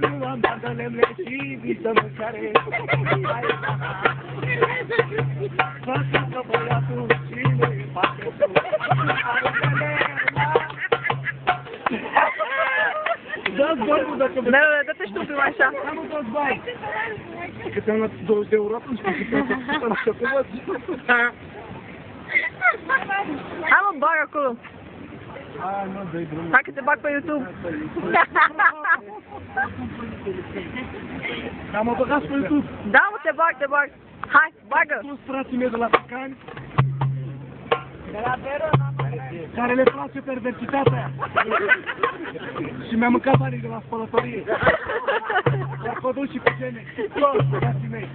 Nu am dat de lemne și visă mâncare. Facă că băiatul cine face tu. Dați bani, dacă vreți. Dă-te și tu prima așa. Nu dați bani. Că ți-am luat 20 de euro atunci, că ți-am așa pe văd. Hai mă, bag acolo. Hai, mă, dă-i drumul. Hai că te bag pe YouTube. Dar mă băgați pe YouTube. Da, mă, te bag. Hai, bagă. Toți frații mei de la Tacani, care le place perversitatea. Și mi-am mâncat banii de la spălătorie. Iar codul și pe gene. Toți frații mei.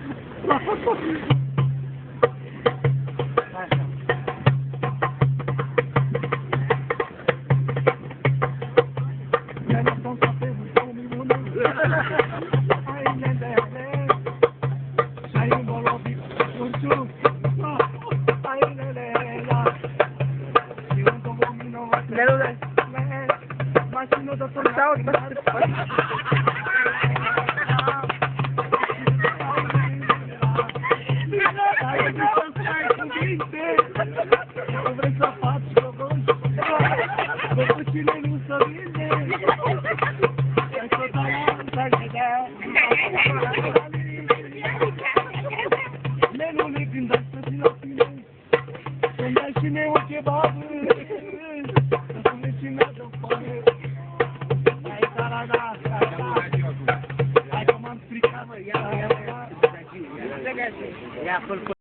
Vrei să